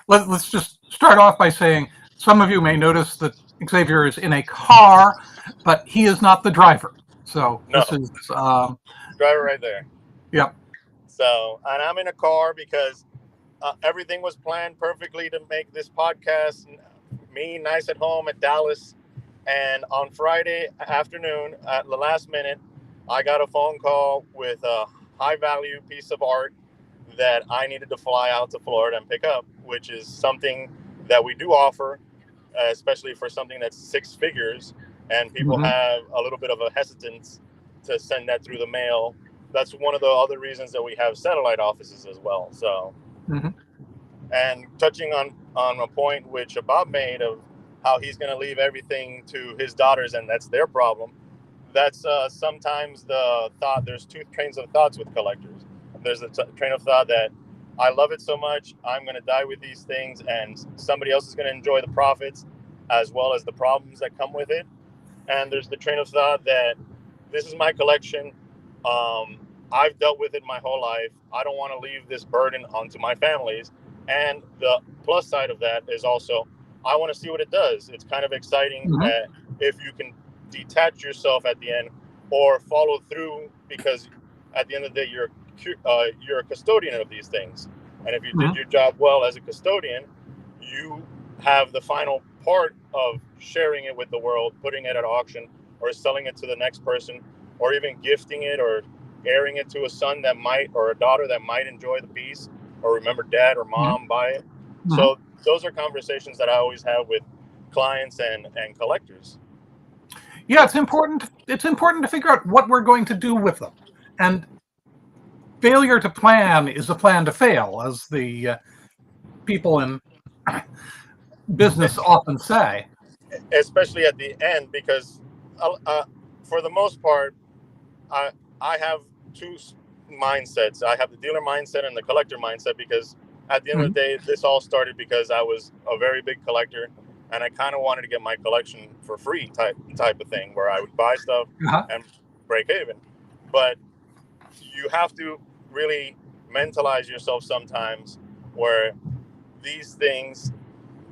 let's just start off by saying some of you may notice that Xavier is in a car, but he is not the driver. So No, this is, driver right there. yep. So, and I'm in a car because everything was planned perfectly to make this podcast. Me, nice at home at Dallas. And on Friday afternoon, at the last minute, I got a phone call with a high value piece of art that I needed to fly out to Florida and pick up, which is something that we do offer, especially for something that's six figures. And people Hmm. have a little bit of a hesitance to send that through the mail. That's one of the other reasons that we have satellite offices as well. So, Hmm. and touching on a point which Bob made of how he's going to leave everything to his daughters and that's their problem. That's sometimes the thought. There's two trains of thoughts with collectors. There's a train of thought that I love it so much, I'm going to die with these things, and somebody else is going to enjoy the profits as well as the problems that come with it. And there's the train of thought that this is my collection. Um, I've dealt with it my whole life. I don't want to leave this burden onto my families. And the plus side of that is also, I want to see what it does. It's kind of exciting Hmm. if you can detach yourself at the end or follow through, because at the end of the day, you're a custodian of these things. And if you did Hmm. your job well as a custodian, you have the final part of sharing it with the world, putting it at auction or selling it to the next person, or even gifting it or airing it to a son that might, or a daughter that might enjoy the piece or remember dad or Hmm. mom buy it. Hmm. So those are conversations that I always have with clients and collectors. Yeah, it's important. It's important to figure out what we're going to do with them, and failure to plan is a plan to fail, as the people in business often say. Especially at the end, because for the most part, I I have two mindsets. I have the dealer mindset and the collector mindset, because at the end of Hmm. the day, this all started because I was a very big collector, and I kind of wanted to get my collection for free type of thing, where I would buy stuff Uh-huh. and break even. But you have to really mentalize yourself sometimes, where these things,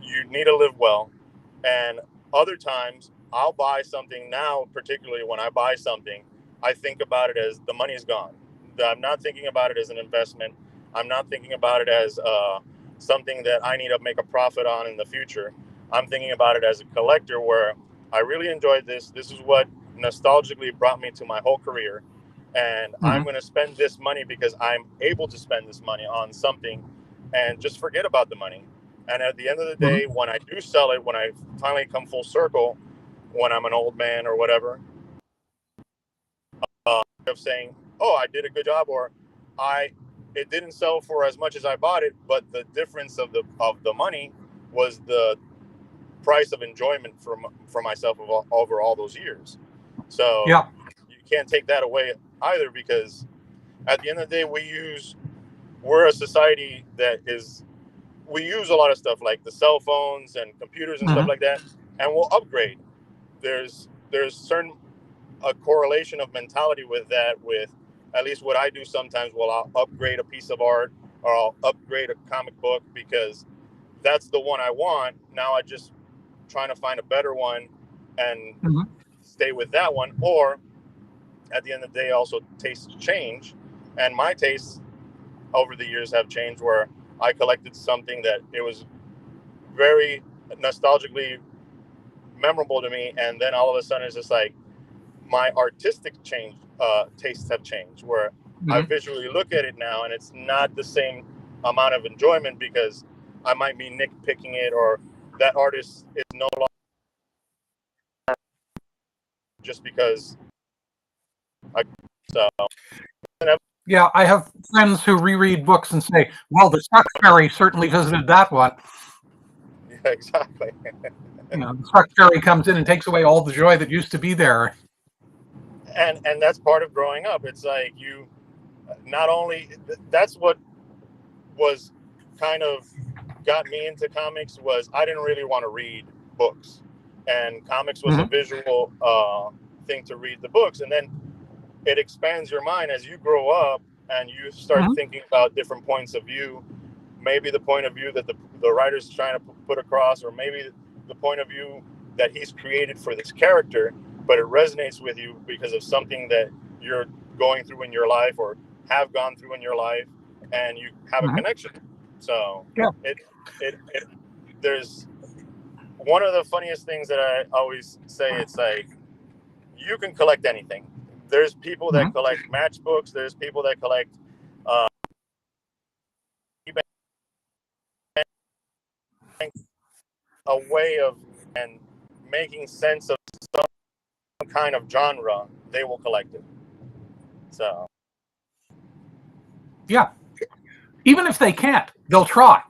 you need to live well. And other times I'll buy something now, particularly when I buy something, I think about it as the money is gone. I'm not thinking about it as an investment. I'm not thinking about it as something that I need to make a profit on in the future. I'm thinking about it as a collector, where I really enjoyed this. This is what nostalgically brought me to my whole career. And I'm Hmm. going to spend this money because I'm able to spend this money on something, and just forget about the money. And at the end of the Hmm. day, when I do sell it, when I finally come full circle, when I'm an old man or whatever, of saying, "Oh, I did a good job," or "I it didn't sell for as much as I bought it, but the difference of the money was the price of enjoyment for myself over all those years." So Yeah. you can't take that away either, because at the end of the day, we're a society that is, we use a lot of stuff like the cell phones and computers and stuff Hmm. like that, and we'll upgrade. There's certain a correlation of mentality with that. With at least what I do sometimes, well, I'll upgrade a piece of art or I'll upgrade a comic book because that's the one I want. Now I just trying to find a better one and Hmm. stay with that one. Or at the end of the day, also tastes change, and my tastes over the years have changed, where I collected something that it was very nostalgically memorable to me, and then all of a sudden it's just like my artistic tastes have changed, where I Hmm. visually look at it now and it's not the same amount of enjoyment, because I might be nitpicking it, or that artist is no longer, just because I so Yeah, I have friends who reread books and say, "Well, the Struck Fairy certainly visited that one." yeah, exactly. The Struck Fairy comes in and takes away all the joy that used to be there. And that's part of growing up. It's like you not only that's what was kind of got me into comics, was I didn't really want to read books, and comics was a Hmm. visual thing to read the books, and then it expands your mind as you grow up and you start Hmm. thinking about different points of view. maybe the point of view that the writer's trying to put across, or maybe the point of view that he's created for this character, but it resonates with you because of something that you're going through in your life or have gone through in your life, and you have a connection. So there's one of the funniest things that I always say, it's like, you can collect anything. There's people that collect matchbooks. There's people that collect a way of and making sense of some kind of genre. They will collect it. So yeah, even if they can't, they'll try.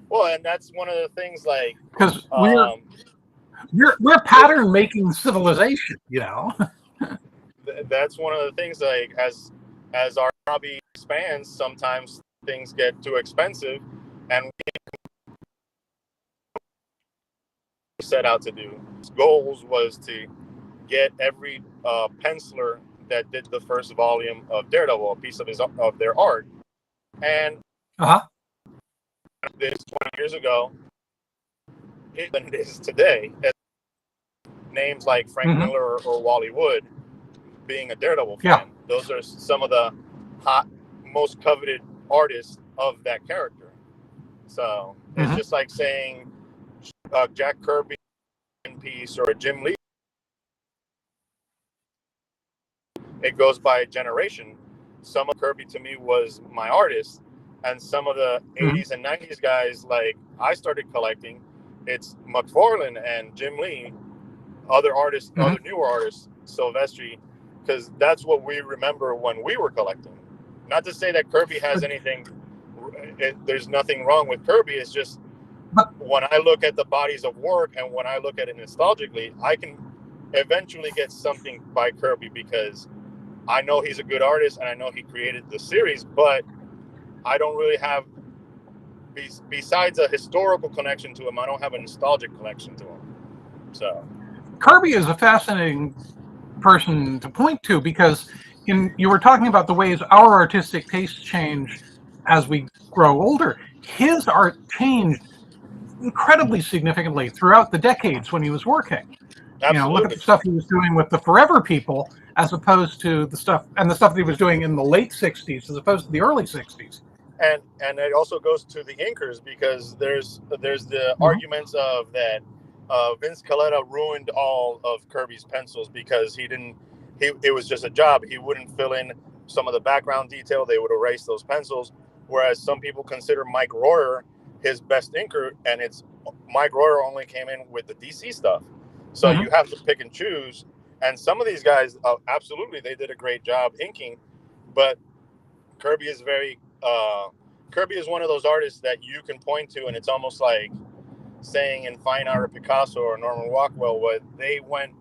Well, and that's one of the things, like, because we're pattern making civilization, you know. That's one of the things, like, as our hobby expands, sometimes things get too expensive, and we set out to do goals was to get every penciler that did the first volume of Daredevil a piece of their art. And this 20 years ago than it is today. Names like Frank Miller or Wally Wood being a Daredevil fan. Those are some of the hot, most coveted artists of that character. So it's just like saying Jack Kirby piece or a Jim Lee. It goes by a generation. Some of Kirby to me was my artist, and some of the 80s and 90s guys, like, I started collecting, it's McFarlane and Jim Lee, other artists, other newer artists, Silvestri, because that's what we remember when we were collecting. Not to say that Kirby has anything, there's nothing wrong with Kirby. It's just when I look at the bodies of work and when I look at it nostalgically, I can eventually get something by Kirby because I know he's a good artist and I know he created the series, but I don't really have, besides a historical connection to him, I don't have a nostalgic connection to him. So Kirby is a fascinating person to point to because you were talking about the ways our artistic tastes change as we grow older. His art changed incredibly significantly throughout the decades when he was working. Absolutely. You know, look at the stuff he was doing with the Forever People as opposed to the stuff that he was doing in the late 60s as opposed to the early 60s. And it also goes to the inkers, because there's the arguments of that Vince Colletta ruined all of Kirby's pencils because it was just a job. He wouldn't fill in some of the background detail. They would erase those pencils. Whereas some people consider Mike Royer his best inker, and it's Mike Royer only came in with the DC stuff. So you have to pick and choose. And some of these guys, absolutely, they did a great job inking, but Kirby is Kirby is one of those artists that you can point to, and it's almost like saying in fine art of Picasso or Norman Rockwell, where they went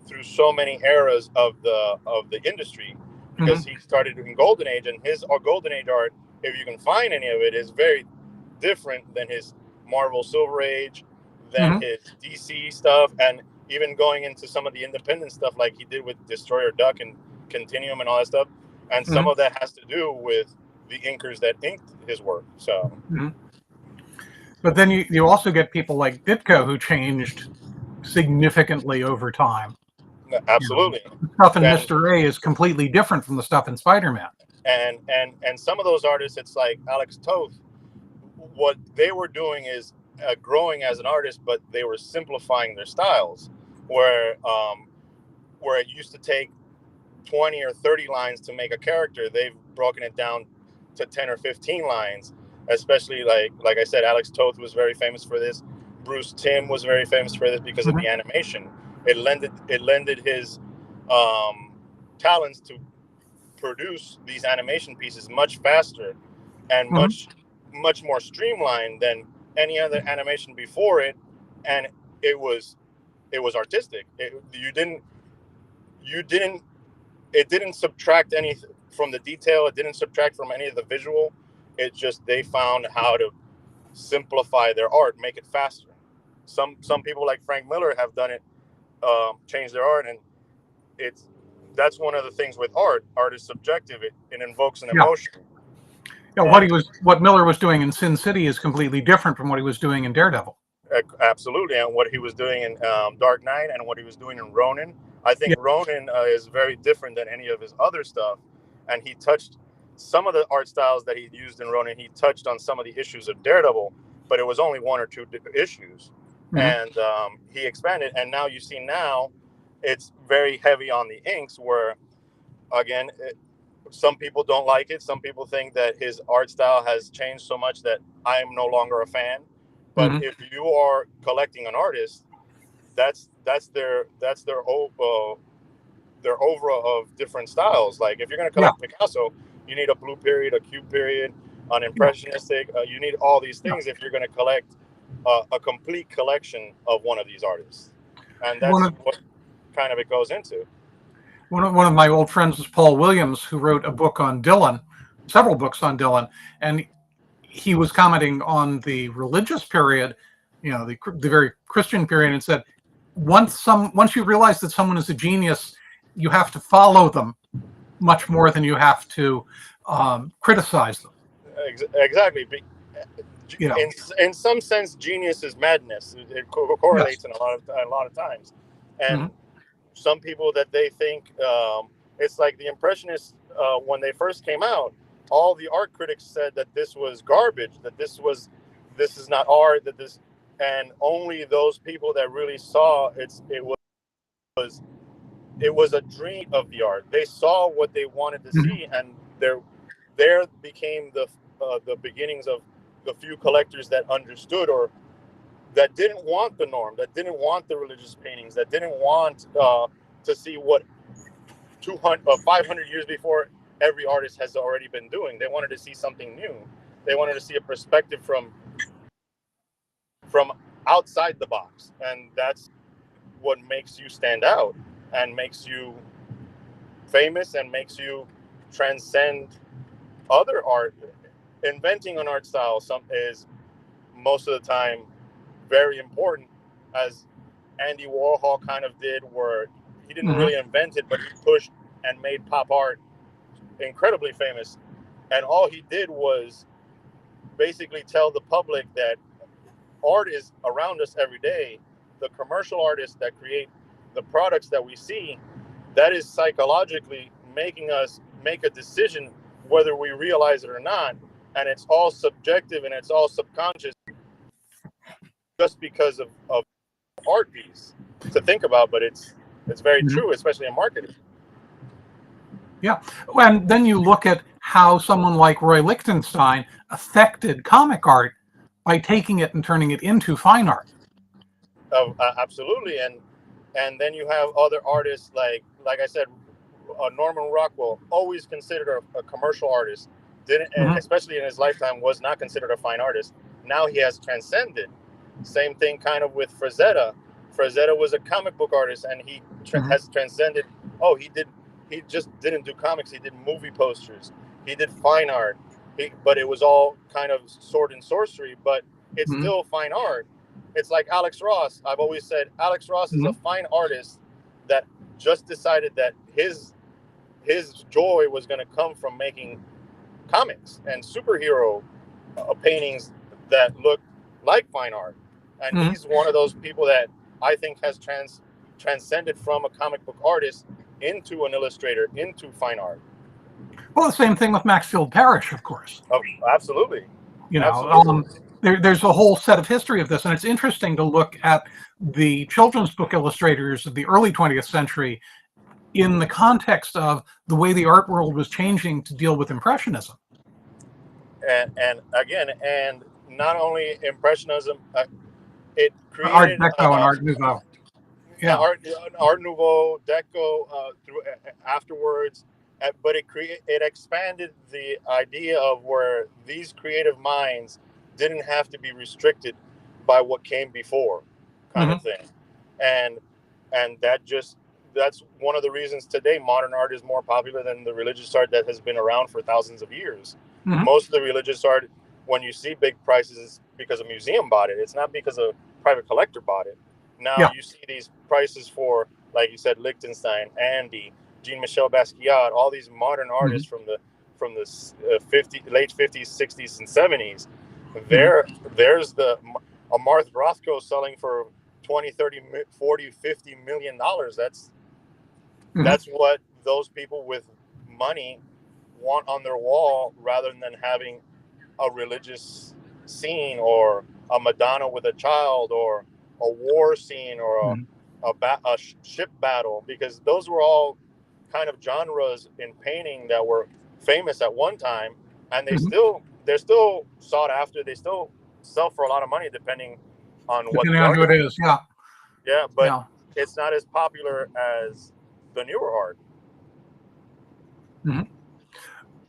through so many eras of the industry, because he started in Golden Age, and his Golden Age art, if you can find any of it, is very different than his Marvel Silver Age, than his DC stuff, and even going into some of the independent stuff like he did with Destroyer Duck and Continuum and all that stuff. And some of that has to do with the inkers that inked his work. So, but then you also get people like Ditko who changed significantly over time. Absolutely. You know, the stuff in Mr. A is completely different from the stuff in Spider-Man. And some of those artists, it's like Alex Toth, what they were doing is growing as an artist, but they were simplifying their styles, where it used to take 20 or 30 lines to make a character. They've broken it down to 10 or 15 lines, especially like I said, Alex Toth was very famous for this. Bruce Timm was very famous for this because of the animation. It lended his talents to produce these animation pieces much faster and much more streamlined than any other animation before it, and it was artistic. It didn't subtract anything from the detail. It didn't subtract from any of the visual. It just, they found how to simplify their art, make it faster. Some people like Frank Miller have done it, change their art, and that's one of the things with art. Art is subjective. It invokes an emotion. Yeah, And what Miller was doing in Sin City is completely different from what he was doing in Daredevil. absolutely, and what he was doing in Dark Knight and what he was doing in Ronin. I think Yeah. Ronin is very different than any of his other stuff, and he touched some of the art styles that he used in Ronin. He touched on some of the issues of Daredevil, but it was only one or two issues, Mhm. and he expanded. And now you see now, it's very heavy on the inks. Where again, some people don't like it. Some people think that his art style has changed so much that I am no longer a fan. But Mhm. if you are collecting an artist, their overall of different styles. Like if you're going to Yeah. collect Picasso, you need a blue period, a cube period, an Yeah. impressionistic. You need all these Yeah. things if you're going to collect a complete collection of one of these artists, and One that's of what kind of it goes into. one of my old friends was Paul Williams, who wrote a book on Dylan, several books on Dylan, and he was commenting on the religious period, the very Christian period, and said once you realize that someone is a genius, you have to follow them much more than you have to criticize them. Exactly. You know, In some sense, genius is madness. It yes. correlates in a lot of times, Hmm. and some people that they think it's like the Impressionists when they first came out. All the art critics said that this was garbage. That this is not art. That this and only those people that really saw was it was a dream of the art. They saw what they wanted to Hmm. see, and there became the beginnings of the few collectors that understood or that didn't want the norm, that didn't want the religious paintings, that didn't want to see what 200 500 years before every artist has already been doing. They wanted to see something new. They wanted to see a perspective from outside the box, and that's what makes you stand out and makes you famous and makes you transcend other art. Inventing an art style is most of the time very important, as Andy Warhol kind of did, where he didn't Hmm. really invent it, but he pushed and made pop art incredibly famous. And all he did was basically tell the public that art is around us every day. The commercial artists that create the products that we see, that is psychologically making us make a decision whether we realize it or not. And it's all subjective and it's all subconscious just because of art piece to think about, but it's very Hmm. true, especially in marketing. Yeah. And then you look at how someone like Roy Lichtenstein affected comic art by taking it and turning it into fine art. Absolutely, and then you have other artists like I said, Norman Rockwell, always considered a commercial artist, didn't, Hmm. especially in his lifetime, was not considered a fine artist. Now he has transcended. Same thing kind of with Frazetta. Frazetta was a comic book artist, and he Hmm. has transcended. Oh, he just didn't do comics. He did movie posters. He did fine art. But it was all kind of sword and sorcery. But it's Hmm. still fine art. It's like Alex Ross. I've always said Alex Ross is a Hmm. fine artist that just decided that his joy was going to come from making comics and superhero paintings that look like fine art. And Hmm. he's one of those people that I think has transcended from a comic book artist into an illustrator, into fine art. Well, the same thing with Maxfield Parrish, of course. Oh, absolutely. You know, Absolutely. there's a whole set of history of this, and it's interesting to look at the children's book illustrators of the early 20th century in the context of the way the art world was changing to deal with Impressionism. And again, and not only Impressionism, it Art created Deco and Art Nouveau. Yeah. Art Nouveau, Deco through afterwards, but it expanded the idea of where these creative minds didn't have to be restricted by what came before, kind Hmm. of thing, and and that's one of the reasons today modern art is more popular than the religious art that has been around for thousands of years. Hmm. Most of the religious art, when you see big prices, is because a museum bought it. It's not because a private collector bought it. Now Yeah. you see these prices for, like you said, Liechtenstein, Andy, Jean-Michel Basquiat, all these modern Hmm. artists from the from the late 50s, 60s, and 70s. Mhm. There's a Martha Rothko selling for 20, 30, 40, 50 million dollars. Mhm. That's what those people with money want on their wall, rather than having a religious scene, or a Madonna with a child, or a war scene, or Mhm. a ship battle, because those were all kind of genres in painting that were famous at one time, and Mhm. they're still sought after. They still sell for a lot of money, depending on what Depending the on who art it is. is, yeah, Yeah, but yeah. it's not as popular as the newer art. Mhm.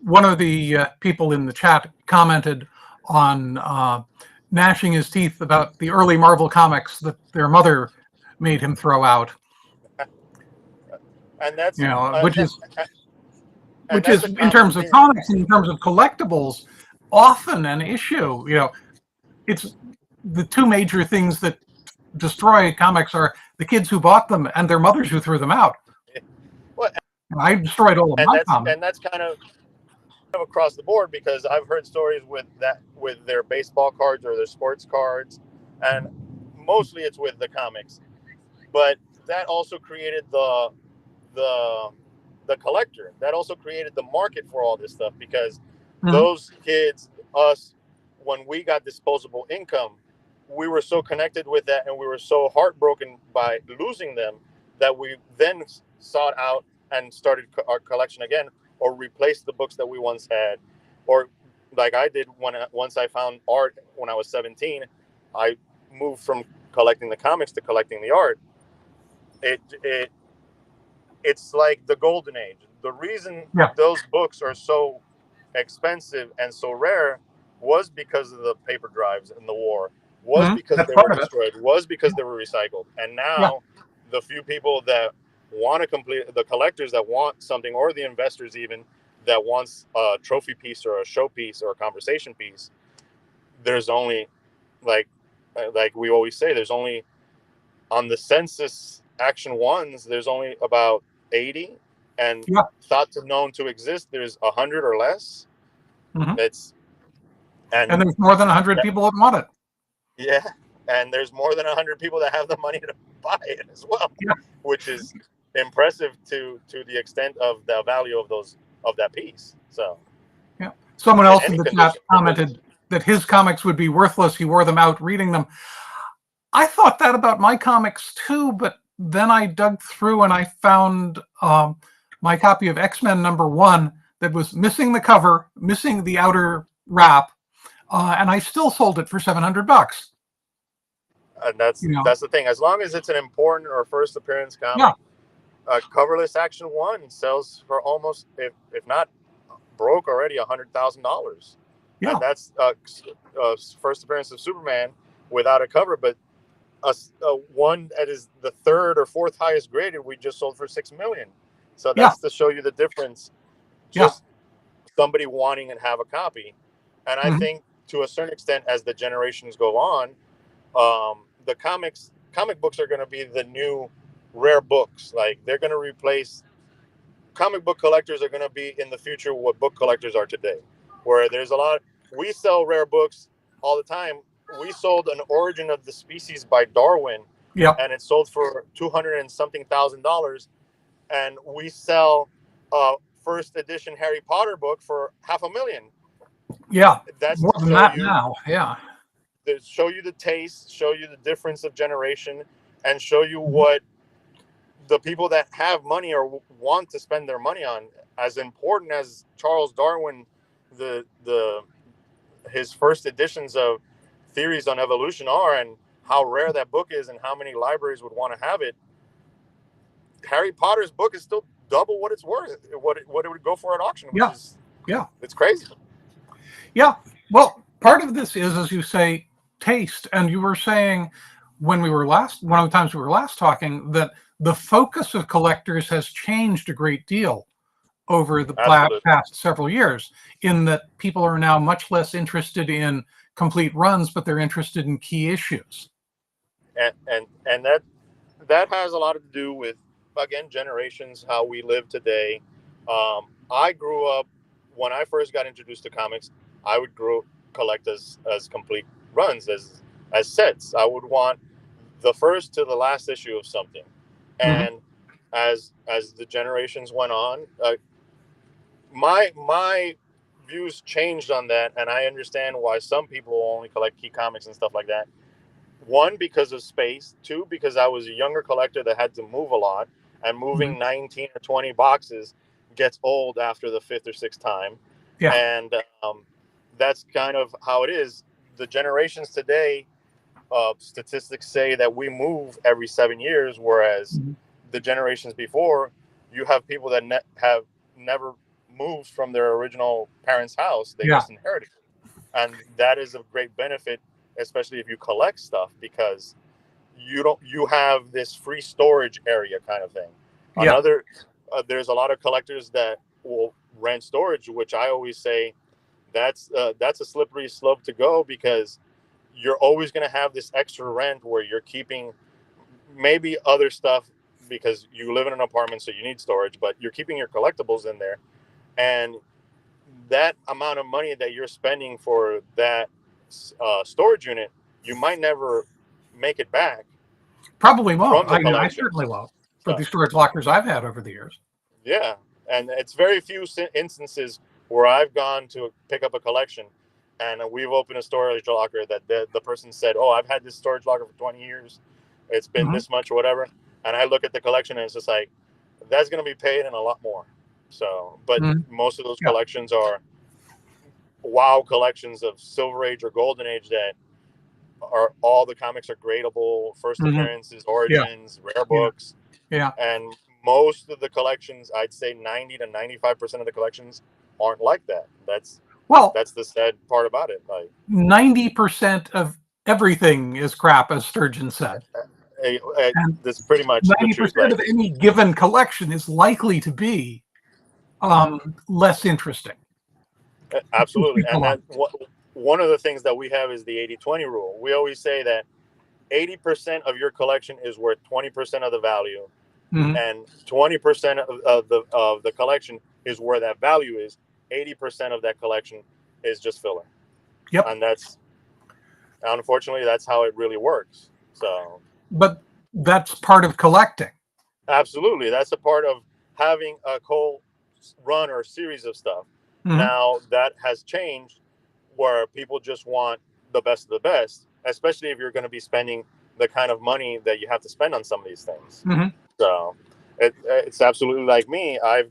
One of the people in the chat commented on gnashing his teeth about the early Marvel comics that their mother made him throw out. And that's You know, and which that's is a in common terms of thing. comics and in terms of collectibles, often an issue. You know, it's the two major things that destroy comics are the kids who bought them and their mothers who threw them out. Well, I destroyed all of my comics. and that's kind of across the board, because I've heard stories with their baseball cards or their sports cards, and mostly it's with the comics. But that also created the the collector. That also created the market for all this stuff, because Mhm. those kids, us, when we got disposable income, we were so connected with that, and we were so heartbroken by losing them, that we then sought out and started our collection again, or replaced the books that we once had, or like I did once I found art when I was 17. I moved from collecting the comics to collecting the art. It it's like the golden age. The reason Yeah. those books are so expensive and so rare was because of the paper drives in the war, was Mhm. because That's they were part of it. destroyed, was because they were recycled. And Yeah. now the few people that want to complete, the collectors that want something, or the investors even that wants a trophy piece or a show piece or a conversation piece, there's only like we always say, there's only on the census action ones, there's only about 80, and Yeah. thought to known to exist, there's 100 or less. Mhm. It's And and there's more than 100 people that want it. yeah, and there's more than 100 people that have the money to buy it as well, Yeah. which is impressive to the extent of the value of those of that piece. So Yeah. Someone in else in any the chat condition, because commented that his comics would be worthless. He wore them out reading them. I thought that about my comics too, but then I dug through and I found my copy of X-Men #1 that was missing the cover, missing the outer wrap, and I still sold it for $700. and You know, that's the thing. As long as it's an important or first appearance yeah, comic, coverless action one sells for almost, if not broke already, $100,000, yeah, and that's first appearance of Superman without a cover. But one that is the third or fourth highest graded, we just sold for 6 million. So yeah, that's to show you the difference. yeah. Just somebody wanting and have a copy, and I Mhm. think to a certain extent, as the generations go on, the comic books are going to be the new rare books. Like they're going to replace, comic book collectors are going to be in the future what book collectors are today, where there's a lot. We sell rare books all the time. We sold an Origin of the Species by Darwin, Yep. and it sold for 200 and something $1,000. And we sell a first edition Harry Potter book for $500,000. Yeah. That's More to than show that you now. Yeah. the taste, show you the difference of generation, and show you Mhm. what the people that have money or want to spend their money on. As important as Charles Darwin, the his first editions of theories on evolution are, and how rare that book is, and how many libraries would want to have it, Harry Potter's book is still double what it's worth, what it would go for at auction, which Yeah. is, Yeah. it's crazy. Yeah. Well, part of this is, as you say, taste. And you were saying one of the times we were last talking, that the focus of collectors has changed a great deal over the Absolutely. past several years, in that people are now much less interested in complete runs, but they're interested in key issues. And that has a lot to do with, again, generations, how we live today. I grew up when I first got introduced to comics, I would collect as complete runs, as sets. I would want the first to the last issue of something, Hmm. and as the generations went on, my views changed on that, and I understand why some people only collect key comics and stuff like that. One, because of space. Two, because I was a younger collector that had to move a lot, and Hmm. moving 19 or 20 boxes gets old after the fifth or sixth time. Yeah. And that's kind of how it is. The generations today, statistics say that we move every 7 years, whereas Hmm. the generations before, you have people that have never moved from their original parents' house. They Yeah. just inherited it. And that is a great benefit, especially if you collect stuff, because you have this free storage area kind of thing. Yeah. There's a lot of collectors that will rent storage, which I always say that's a slippery slope to go, because you're always going to have this extra rent where you're keeping maybe other stuff because you live in an apartment, so you need storage, but you're keeping your collectibles in there. And that amount of money that you're spending for that storage unit, you might never make it back Probably won't. from the I collection certainly won't for the stuff. storage lockers I've had over the years. Yeah, and it's very few instances where I've gone to pick up a collection, and we've opened a storage locker that the person said, "Oh, I've had this storage locker for 20 years. It's been Hmm. this much or whatever." And I look at the collection, and it's just like, that's going to be paid and a lot more. So, but Hmm. most of those Yeah. collections are wow collections of Silver Age or Golden Age that are all the comics are gradable, first Hmm. appearances, Yeah. origins, rare Yeah. books. Yeah. And most of the collections, I'd say 90 to 95% of the collections aren't like that. Well, That's the sad part about it. Like 90% of everything is crap, as Sturgeon said. And that's pretty much the truth. 90% Like of any given collection is likely to be less interesting. absolutely. People And on. one of the things that we have is the 80-20 rule. We always say that 80% of your collection is worth 20% of the value, Hmm. and 20% of the collection is where that value is. 80% of that collection is just filler. Yep. And that's unfortunately that's how it really works. So But that's part of collecting. absolutely, that's a part of having a whole run or series of stuff. Hmm. Now that has changed, where people just want the best of the best, especially if you're going to be spending the kind of money that you have to spend on some of these things. Hmm. So it's absolutely like me. I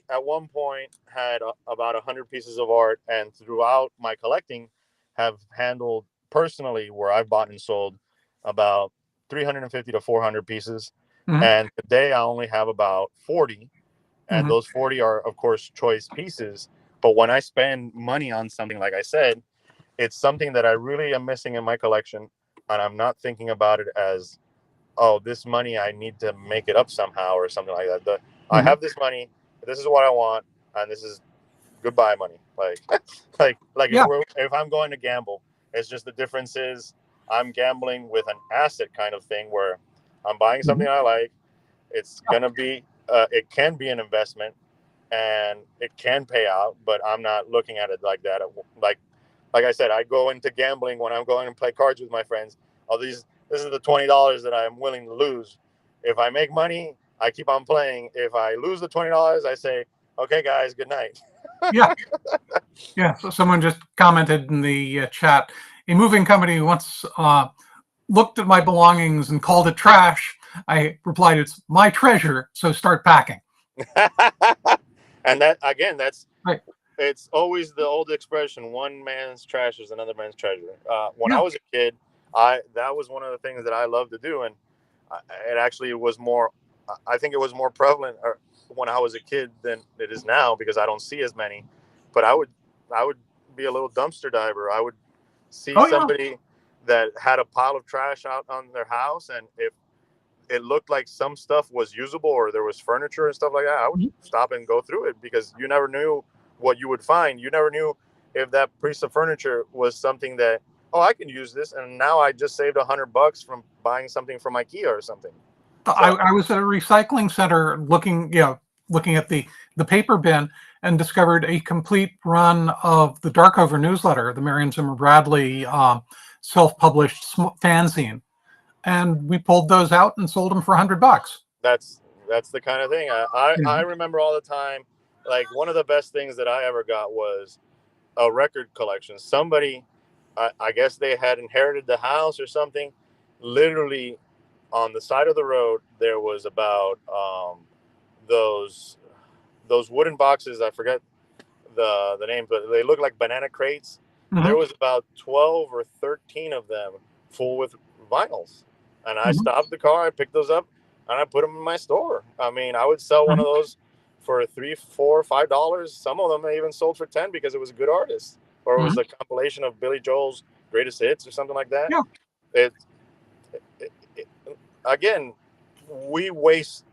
at one point had about 100 pieces of art, and throughout my collecting, have handled personally where I've bought and sold about 350 to 400 pieces. Hmm. And today I only have about 40, and Hmm. those 40 are of course choice pieces. But when I spend money on something, like I said, it's something that I really am missing in my collection, and I'm not thinking about it as, oh, this money I need to make it up somehow or something like that. I Hmm. have this money, this is what I want, and this is goodbye money. Like like Yeah. if I'm going to gamble, it's just the difference is I'm gambling with an asset kind of thing where I'm buying Hmm. something I like. It's gonna be it can be an investment, and it can pay out, but I'm not looking at it like that. Like I said, I go into gambling when I'm going and play cards with my friends. All these This is the $20 that I'm willing to lose. If I make money, I keep on playing. If I lose the $20, I say, okay, guys, good night. Yeah. Yeah. So someone just commented in the chat, a moving company once looked at my belongings and called it trash. I replied, it's my treasure, so start packing. And that again, Right. it's always the old expression: one man's trash is another man's treasure. When I Yeah. was a kid, I that was one of the things that I loved to do, and it actually was more. I think it was more prevalent when I was a kid than it is now, because I don't see as many. But I would be a little dumpster diver. I would see Oh, yeah. somebody that had a pile of trash out on their house, and if it looked like some stuff was usable or there was furniture and stuff like that, I would Mhm. stop and go through it, because you never knew what you would find. You never knew if that piece of furniture was something that, oh, I can use this, and now I just saved $100 from buying something from IKEA or something. So I was at a recycling center looking, looking at the paper bin and discovered a complete run of the Darkover newsletter, the Marion Zimmer Bradley self-published fanzine, and we pulled those out and sold them for $100. That's the kind of thing I remember all the time. Like, one of the best things that I ever got was a record collection. Somebody, I guess they had inherited the house or something. Literally, on the side of the road, there was about those wooden boxes. I forget the name, but they look like banana crates. Mm-hmm. There was about 12 or 13 of them full with vinyls, and I stopped the car, I picked those up, and I put them in my store. I mean, I would sell one of those for $3, $4, $5. Some of them I even sold for 10 because it was a good artist, or it was a compilation of Billy Joel's greatest hits or something like that. Yeah. Again, we waste.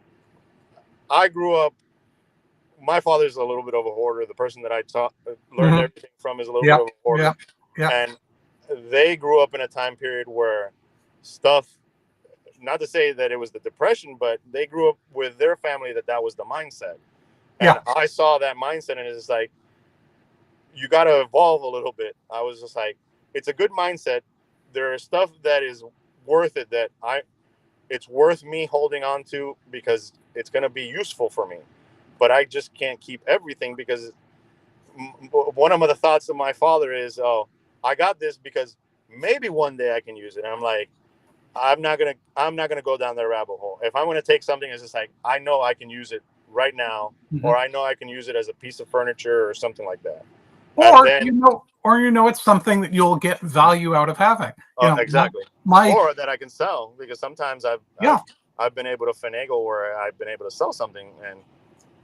I grew up. My father's a little bit of a hoarder. The person that I learned everything from is a little bit of a hoarder. And they grew up in a time period where stuff, not to say that it was the Depression, but they grew up with their family that was the mindset. And I saw that mindset, and it's like, you got to evolve a little bit. I was just like, it's a good mindset. There is stuff that is worth it, it's worth me holding on to because it's going to be useful for me. But I just can't keep everything, because one of the thoughts of my father is, oh, I got this because maybe one day I can use it. And I'm like, I'm not gonna go down that rabbit hole. If I'm gonna take something, it's just like, I know I can use it right now, or I know I can use it as a piece of furniture or something like that. Or it's something that you'll get value out of having. Exactly. Or that I can sell, because sometimes I've been able to finagle where I've been able to sell something,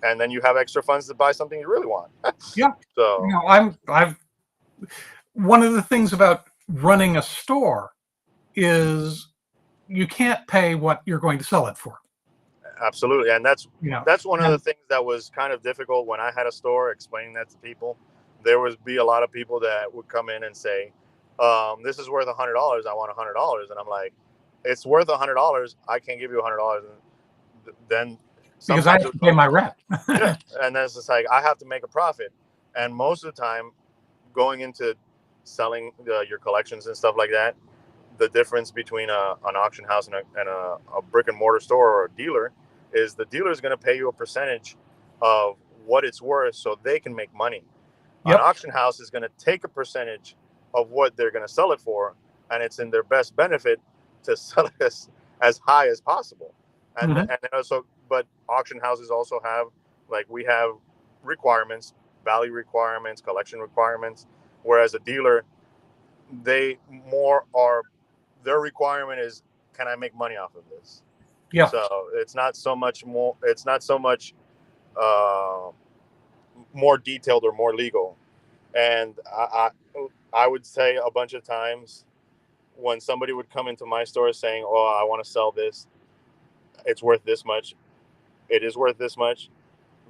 and then you have extra funds to buy something you really want. So I've one of the things about running a store is you can't pay what you're going to sell it for. Absolutely. And that's one of the things that was kind of difficult when I had a store, explaining that to people. There would be a lot of people that would come in and say, this is worth $100. I want $100. And I'm like, it's worth $100. I can't give you $100. And then because I have to pay my rent. And then it's just like, I have to make a profit. And most of the time, going into selling your collections and stuff like that, the difference between an auction house and a brick and mortar store or a dealer is the dealer is going to pay you a percentage of what it's worth so they can make money. An auction house is going to take a percentage of what they're going to sell it for, and it's in their best benefit to sell it as high as possible. And also, but auction houses also have, like, we have requirements, value requirements, collection requirements, whereas a dealer, their requirement is, can I make money off of this? Yeah. So it's not so much more detailed or more legal. And I would say a bunch of times when somebody would come into my store saying, oh, I want to sell this, it's worth this much. It is worth this much.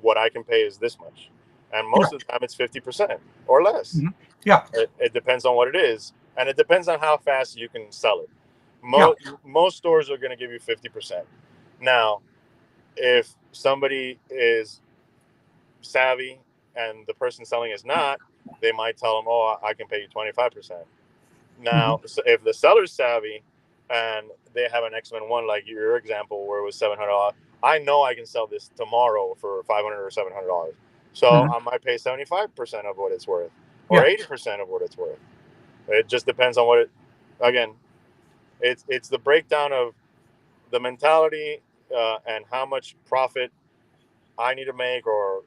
What I can pay is this much. And most of the time it's 50% or less. Yeah. It depends on what it is. And it depends on how fast you can sell it. Most stores are going to give you 50%. Now, if somebody is savvy and the person selling is not, they might tell them, oh, I can pay you 25%. Now, so if the seller's savvy and they have an X-Men one, like your example where it was $700, I know I can sell this tomorrow for $500 or $700. So I might pay 75% of what it's worth, or 80% of what it's worth. It just depends on again, it's the breakdown of the mentality and how much profit I need to make, or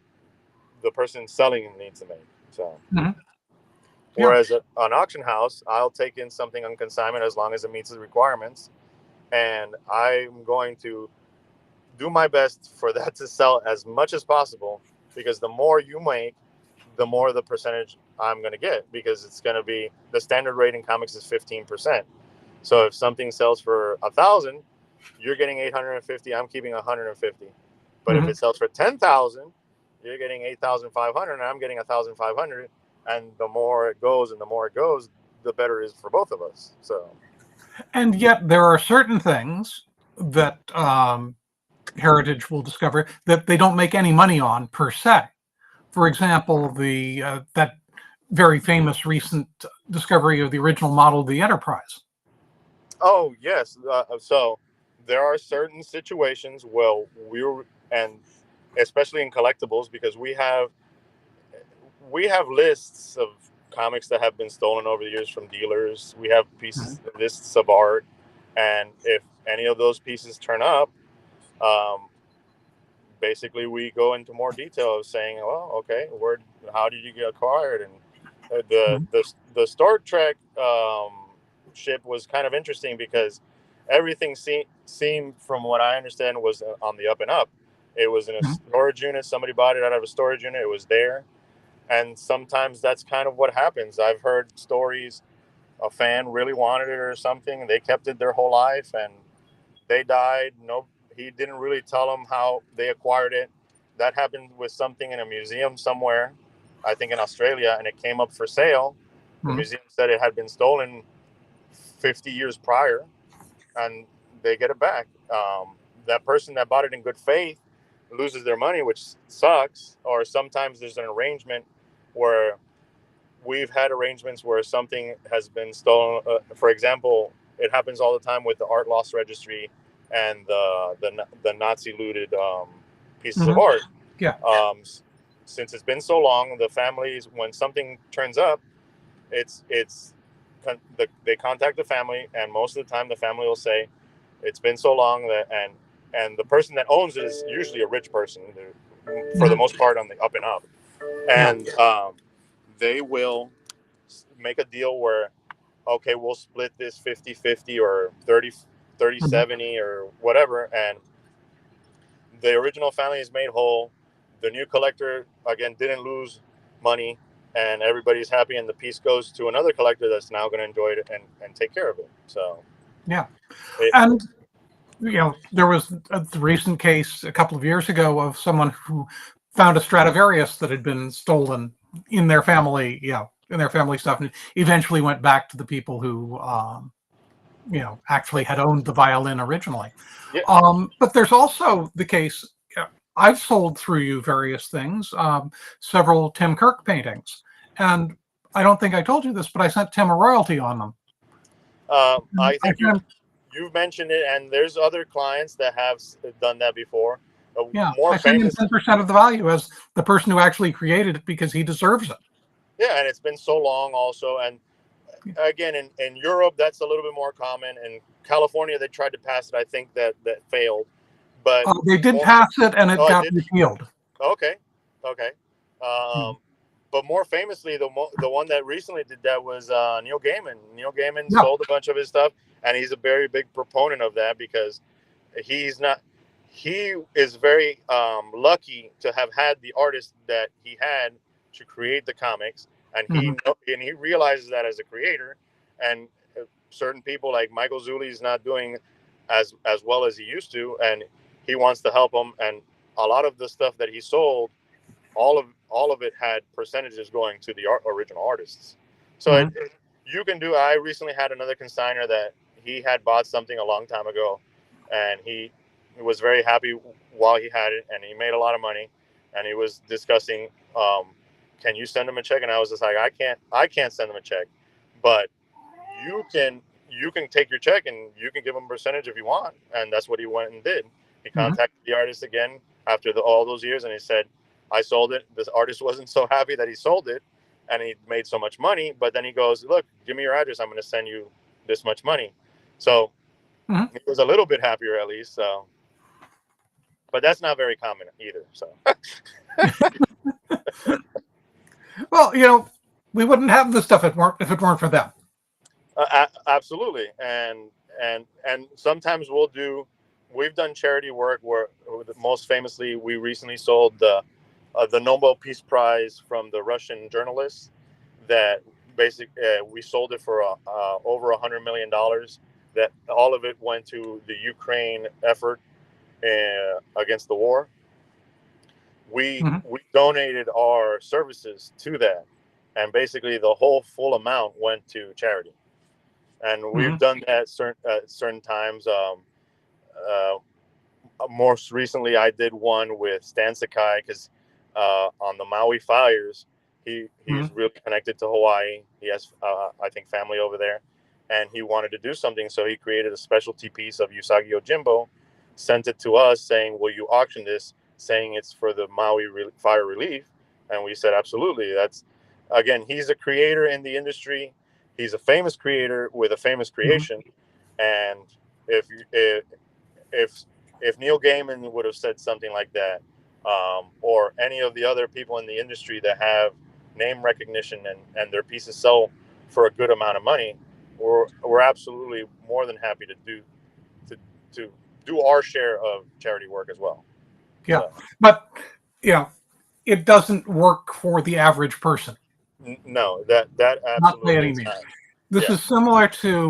the person selling needs to make. So, whereas an auction house, I'll take in something on consignment as long as it meets the requirements, and I'm going to do my best for that to sell as much as possible, because the more you make, the more the percentage I'm going to get, because it's going to be, the standard rate in comics is 15%. So if something sells for 1,000, you're getting 850. I'm keeping 150. But if it sells for 10,000, you're getting 8,500, and I'm getting 1,500. And the more it goes, the better it is for both of us. So, and yet there are certain things that Heritage will discover that they don't make any money on per se. For example, the that very famous recent discovery of the original model of the Enterprise. Oh yes. So there are certain situations where and especially in collectibles, because we have lists of comics that have been stolen over the years from dealers. We have Mhm. lists of art, and if any of those pieces turn up, um, basically we go into more detail of saying, well, okay, how did you get acquired? And Mhm. the Star Trek ship was kind of interesting because everything seemed, from what I understand, was on the up and up. It was in a Mhm. storage unit. Somebody bought it out of a storage unit. It was there, and sometimes that's kind of what happens. I've heard stories, a fan really wanted it or something, they kept it their whole life, and they died. No, he didn't really tell them how they acquired it. That happened with something in a museum somewhere, I think in Australia, and it came up for sale. The Mhm. museum said it had been stolen 50 years prior, and they get it back. That person that bought it in good faith loses their money, which sucks. Or sometimes there's an arrangement where we've had arrangements where something has been stolen. For example, it happens all the time with the art loss registry and the Nazi looted pieces of Mhm. art. Yeah. Um, since it's been so long, the families, when something turns up, it's they contact the family, and most of the time the family will say it's been so long that and the person that owns it is usually a rich person. For the Mhm. most part, on the up and up, Yeah. and they will make a deal where, okay, we'll split this 50-50 or 30 Mhm. 70 or whatever, and the original family is made whole. The new collector again didn't lose money, and everybody's happy, and the piece goes to another collector that's now going to enjoy it and take care of it. So Yeah. it, And there was a recent case a couple of years ago of someone who found a Stradivarius that had been stolen in their family, in their family stuff, and eventually went back to the people who, actually had owned the violin originally. yeah. But there's also the case. I've sold through you various things, several Tim Kirk paintings, and I don't think I told you this, but I sent Tim a royalty on them. I I think sent him, you've mentioned it, and there's other clients that have done that before. yeah, More I sent him famous, 10% of the value as the person who actually created it because he deserves it. yeah, and it's been so long also. And again, in Europe, that's a little bit more common. In California, they tried to pass it. I think that failed, but They did more. pass it, and it Oh, it got did. repealed. Okay, okay. Hmm. But more famously, the one that recently did that was Neil Gaiman. Neil Gaiman Yeah. sold a bunch of his stuff, and he's a very big proponent of that because he's not. He is very lucky to have had the artist that he had to create the comics, and Hmm. he realizes that as a creator, and certain people like Michael Zulli is not doing as well as he used to, and he wants to help him. And a lot of the stuff that he sold, all of it had percentages going to the original artists. So Hmm. you can do. I recently had another consigner that he had bought something a long time ago, and he was very happy while he had it, and he made a lot of money. And he was discussing, can you send him a check? And I was just like, I can't send him a check, but you can take your check and you can give him a percentage if you want. And that's what he went and did. He Hmm. contacted the artist again after all those years, and he said, I sold it. This artist wasn't so happy that he sold it and he made so much money, but then he goes, look, give me your address, I'm going to send you this much money. So Hmm. he was a little bit happier at least. So, but that's not very common either. So Well, we wouldn't have this stuff if it weren't for them. absolutely. And sometimes we've done charity work where most famously we recently sold the Nobel Peace Prize from the Russian journalists. That we sold it for over $100 million. That all of it went to the Ukraine effort against the war. we Hmm. we donated our services to that, and basically the whole full amount went to charity. And we've Hmm. done that certain times. Uh, most recently, I did one with Stan Sakai because on the Maui fires, he's Mhm. really connected to Hawaii. He has, I think, family over there, and he wanted to do something, so he created a specialty piece of Usagi Yojimbo, sent it to us, saying, "Will you auction this?" Saying it's for the Maui fire relief, and we said, "Absolutely." That's again, he's a creator in the industry. He's a famous creator with a famous Mhm. creation, and if if if Neil Gaiman would have said something like that, or any of the other people in the industry that have name recognition and their pieces sell for a good amount of money, we're absolutely more than happy to to do our share of charity work as well. Yeah, So but you know, it doesn't work for the average person. no, that Not by absolutely any is means. not. This Yeah, is similar to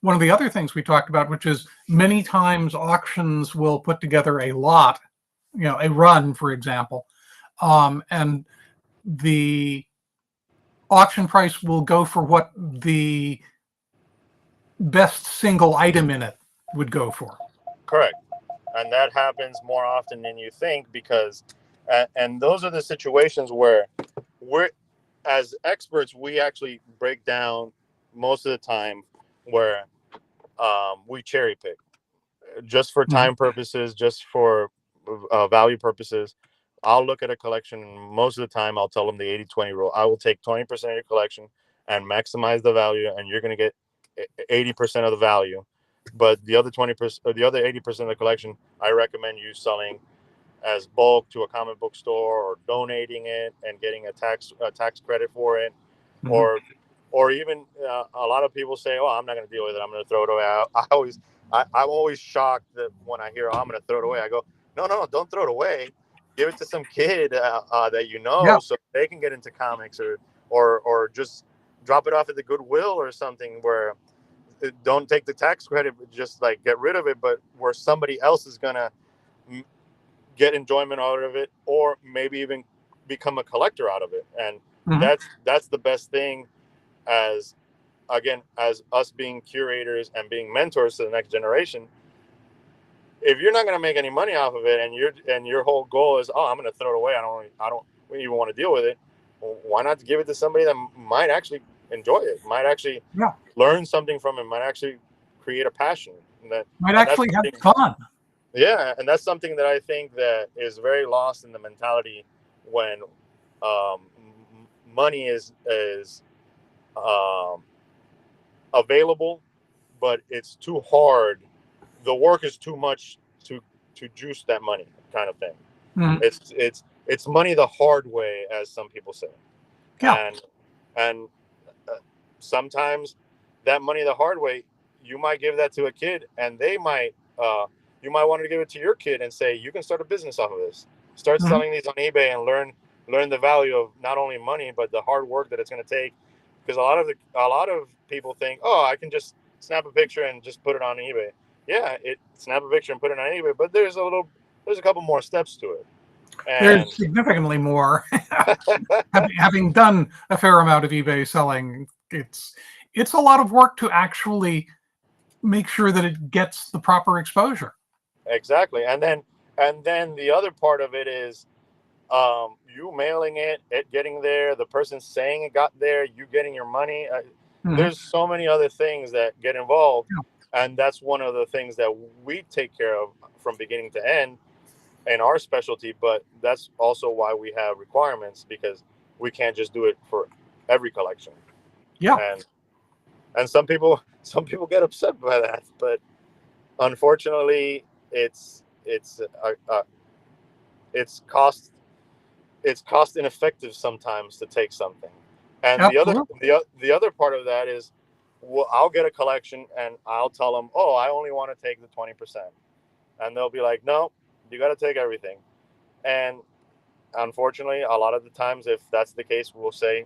one of the other things we talked about, which is many times auctions will put together a lot, a run, for example, and the auction price will go for what the best single item in it would go for. correct. And that happens more often than you think because, and those are the situations where we're as experts, we actually break down most of the time where we cherry pick just for Mhm. time purposes, just for value purposes. I'll look at a collection. Most of the time, I'll tell them the 80-20 rule. I will take 20% of your collection and maximize the value, and you're going to get 80% of the value. But the other 20% or the other 80% of the collection, I recommend you selling as bulk to a comic book store or donating it and getting a tax credit for it, Mhm. or even a lot of people say, "Oh, I'm not going to deal with it. I'm going to throw it away." I'm always shocked that when I hear, "Oh, I'm going to throw it away," I go, "No, no, no, don't throw it away. Give it to some kid that you know, Yeah, so they can get into comics, or just drop it off at the Goodwill or something where." Don't take the tax credit, but just like get rid of it, but where somebody else is gonna get enjoyment out of it, or maybe even become a collector out of it. And mhm. that's the best thing, as again, as us being curators and being mentors to the next generation. If you're not going to make any money off of it, and your whole goal is, "Oh, I'm going to throw it away, I don't even want to deal with it," well, why not give it to somebody that might actually enjoy it, might actually Yeah, learn something from it, might actually create a passion. might And that's actually have something, fun. yeah, and that's something that I think that is very lost in the mentality when money is um, available, but it's too hard. The work is too much to juice that money, kind of thing. Mhm. It's money the hard way, as some people say, Yeah, and uh, sometimes that money the hard way, you might give that to a kid, and they might you might want to give it to your kid and say, "You can start a business off of this. Start mhm. selling these on eBay and learn the value of not only money but the hard work that it's going to take." Because a lot of people think, "Oh, I can just snap a picture and just put it on eBay." Yeah, it snap a picture and put it on eBay, but there's a couple more steps to it, and There's significantly more. Having done a fair amount of eBay selling, it's a lot of work to actually make sure that it gets the proper exposure. exactly. And then the other part of it is you mailing it getting there, the person saying it got there, you getting your money. Mhm. There's so many other things that get involved, Yeah. and that's one of the things that we take care of from beginning to end in our specialty. But that's also why we have requirements, because we can't just do it for every collection. Yeah. And some people get upset by that, but unfortunately, it's cost it's cost ineffective sometimes to take something. And Absolutely. the other part of that is, well, I'll get a collection and I'll tell them, "Oh, I only want to take the 20%," and they'll be like, "No, you got to take everything." And unfortunately, a lot of the times, if that's the case, we'll say,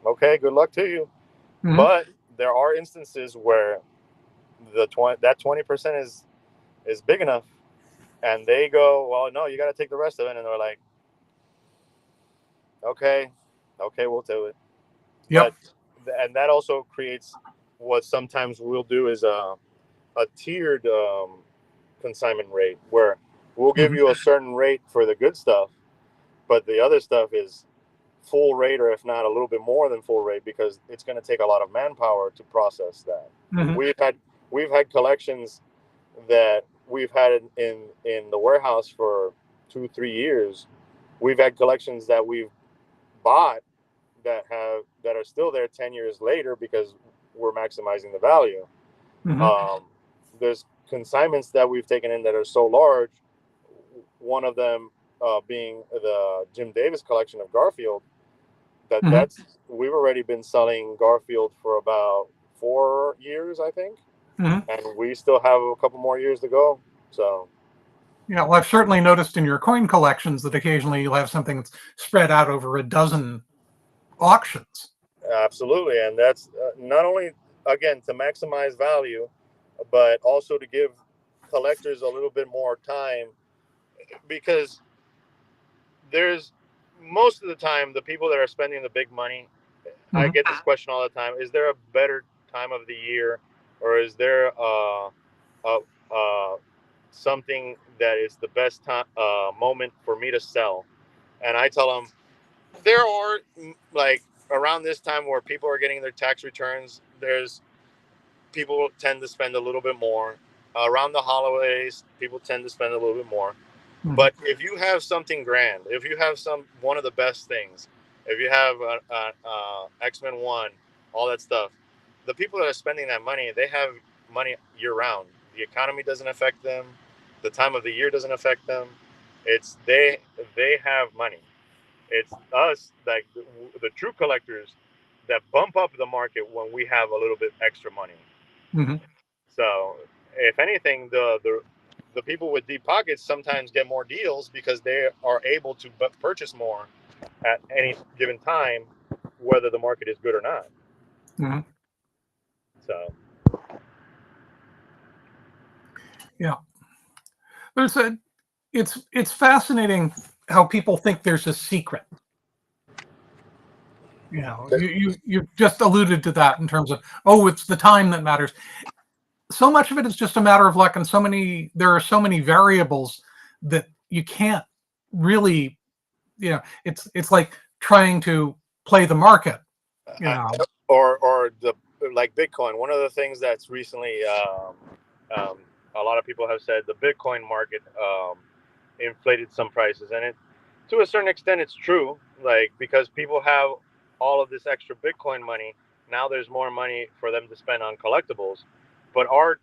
"Okay, good luck to you." Mhm. But there are instances where that 20% is big enough, and they go, "Well, no, you got to take the rest of it," and they're like, "Okay, okay, we'll do it." But Yep. and that also creates what sometimes we'll do is a tiered consignment rate, where we'll give Mhm. you a certain rate for the good stuff, but the other stuff is full rate, or if not a little bit more than full rate, because it's going to take a lot of manpower to process that. Mhm. We've had collections that we've had in the warehouse for 2-3 years. We've had collections that we've bought that are still there 10 years later because we're maximizing the value. Mhm. um, there's consignments that we've taken in that are so large, one of them being the Jim Davis collection of Garfield, Mhm. that's we've already been selling Garfield for about 4 years, I think, Mhm. and we still have a couple more years to go. So Yeah, well, I've certainly noticed in your coin collections that occasionally you'll have something that's spread out over a dozen auctions. absolutely, and that's not only, again, to maximize value, but also to give collectors a little bit more time, because there's most of the time the people that are spending the big money. I Mhm. get this question all the time: is there a better time of the year, or is there a, something that is the best time moment for me to sell? And I tell them there are, like, around this time where people are getting their tax returns. There's people tend to spend a little bit more. Around the holidays, people tend to spend a little bit more. Mhm. But if you have something grand, if you have one of the best things, if you have X-Men 1, all that stuff, the people that are spending that money, they have money year round. The economy doesn't affect them. The time of the year doesn't affect them. It's they have money. It's us, like the true collectors, that bump up the market when we have a little bit extra money. Mhm. So, if anything, the people with deep pockets sometimes get more deals because they are able to purchase more at any given time, whether the market is good or not. Mhm. So, Yeah, there's a. It's fascinating how people think there's a secret. You know, you just alluded to that in terms of, oh, it's the time that matters. So much of it is just a matter of luck, and there are so many variables that you can't really, it's like trying to play the market, you I, know. or the like Bitcoin. One of the things that's recently, um, a lot of people have said the Bitcoin market inflated some prices, and it, to a certain extent, it's true. Like, because people have all of this extra Bitcoin money, now there's more money for them to spend on collectibles. But art,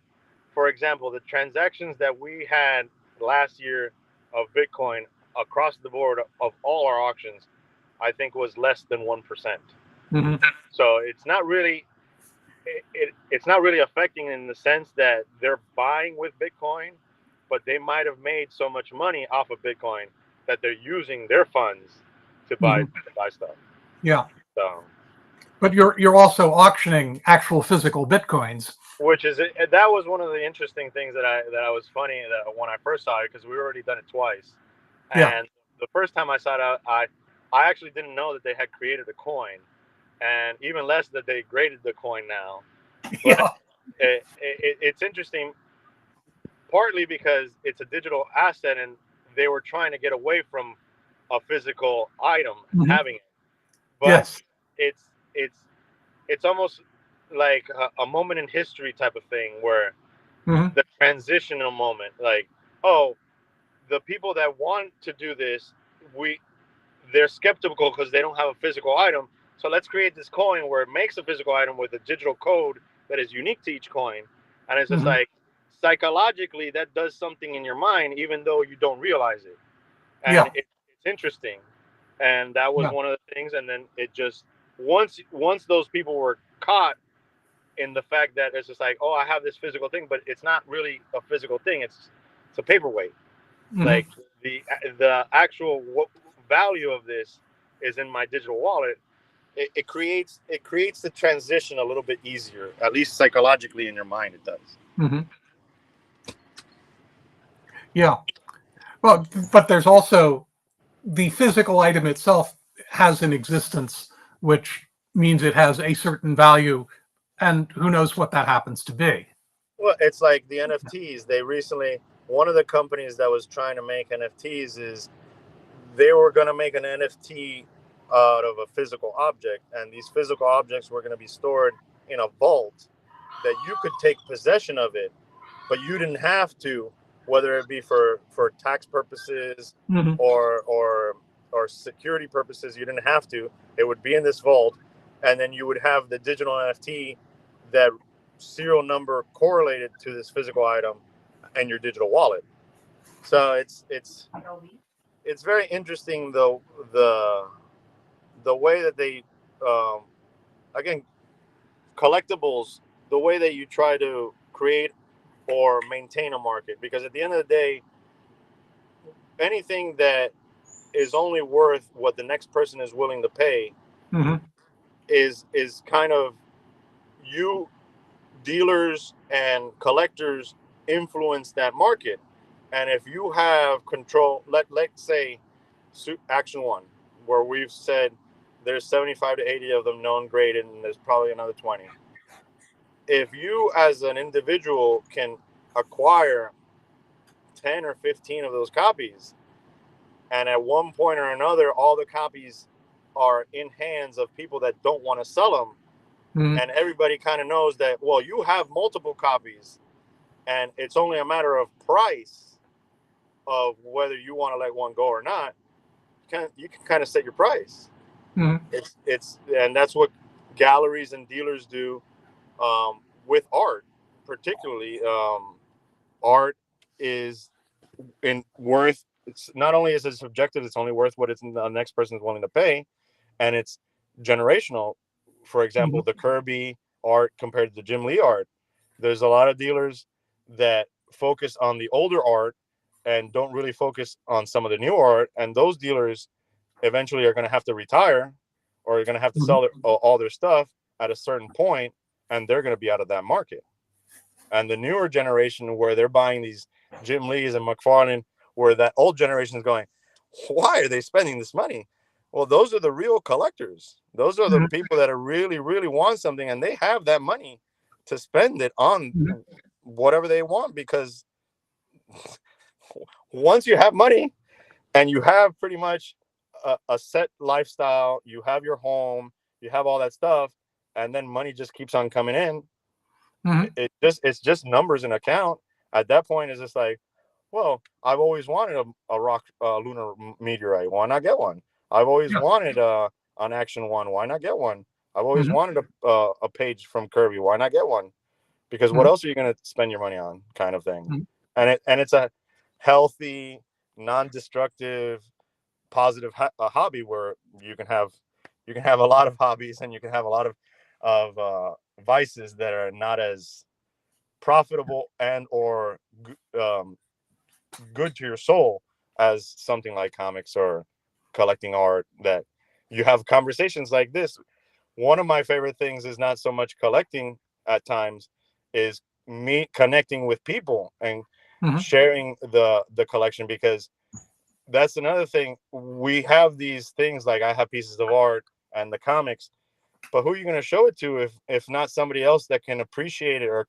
for example, the transactions that we had last year of Bitcoin across the board of all our auctions, I think was less than 1%. Hmm. So it's not really affecting in the sense that they're buying with Bitcoin, but they might have made so much money off of Bitcoin that they're using their funds Hmm. to buy stuff. Yeah, So, but you're also auctioning actual physical bitcoins. which is, that was one of the interesting things that I was funny that when I first saw it, because we already done it twice, Yeah. and the first time I saw it, I actually didn't know that they had created a coin, and even less that they graded the coin now. But Yeah. it's interesting, partly because it's a digital asset and they were trying to get away from a physical item Hmm. having it. But Yes. it's it's it's almost like a moment in history type of thing, where Hmm. the transitional moment, like, oh, the people that want to do this, we they're skeptical because they don't have a physical item. So let's create this coin where it makes a physical item with a digital code that is unique to each coin. And it's just Hmm. like, psychologically, that does something in your mind, even though you don't realize it. And Yeah. it's interesting. And that was Yeah. one of the things. And then it just, once those people were caught in the fact that it's just like, oh, I have this physical thing, but it's not really a physical thing. It's a paperweight. Hmm. Like, the actual value of this is in my digital wallet. It creates the transition a little bit easier, at least psychologically in your mind. It does. Hmm. Yeah. Well, but there's also the physical item itself has an existence, which means it has a certain value, and who knows what that happens to be. Well, it's like the NFTs. They recently one of the companies that was trying to make NFTs is they were going to make an NFT out of a physical object, and these physical objects were going to be stored in a vault that you could take possession of it, but you didn't have to, whether it be for tax purposes Mm-hmm. or security purposes. You didn't have to. It would be in this vault, and then you would have the digital NFT, that serial number correlated to this physical item and your digital wallet. So it's very interesting, though, the way that they again, collectibles, the way that you try to create or maintain a market, because at the end of the day, anything that is only worth what the next person is willing to pay Mm-hmm. is kind of, you, dealers and collectors, influence that market. And if you have control, let's say Action One, where we've said there's 75 to 80 of them known, graded, and there's probably another 20. If you as an individual can acquire 10 or 15 of those copies, and at one point or another all the copies are in hands of people that don't want to sell them, Mm-hmm. and everybody kind of knows that, well, you have multiple copies and it's only a matter of price of whether you want to let one go or not, you can kind of set your price. Mm-hmm. It's and that's what galleries and dealers do with art, particularly. Art is in worth. It's not only is it subjective; it's only worth what the next person is willing to pay, and it's generational. For example, Mm-hmm. the Kirby art compared to the Jim Lee art. There's a lot of dealers that focus on the older art and don't really focus on some of the new art, and those dealers eventually are going to have to retire, or are going to have to Mm-hmm. sell all their stuff at a certain point, and they're going to be out of that market. And the newer generation, where they're buying these Jim Lees and McFarlane, where that old generation is going, why are they spending this money? Well, those are the real collectors. Those are the Mm-hmm. people that are really, really want something, and they have that money to spend it on Mm-hmm. whatever they want. Because once you have money and you have pretty much a set lifestyle, you have your home, you have all that stuff, and then money just keeps on coming in. Mm-hmm. It's just numbers in account. At that point, it's just like, well, I've always wanted a rock lunar meteorite. Why not get one? I've always Yeah. wanted an Action One. Why not get one? I've always Mm-hmm. wanted a page from Kirby. Why not get one? Because what Mm-hmm. else are you going to spend your money on, kind of thing? Mm-hmm. And it's a healthy, non-destructive, positive hobby, where you can have a lot of hobbies, and you can have a lot of vices that are not as profitable and or good to your soul as something like comics or collecting art, that you have conversations like this. One of my favorite things is not so much collecting at times, is me connecting with people and Mm-hmm. sharing the collection, because that's another thing. We have these things, like I have pieces of art and the comics, but who are you going to show it to if not somebody else that can appreciate it, or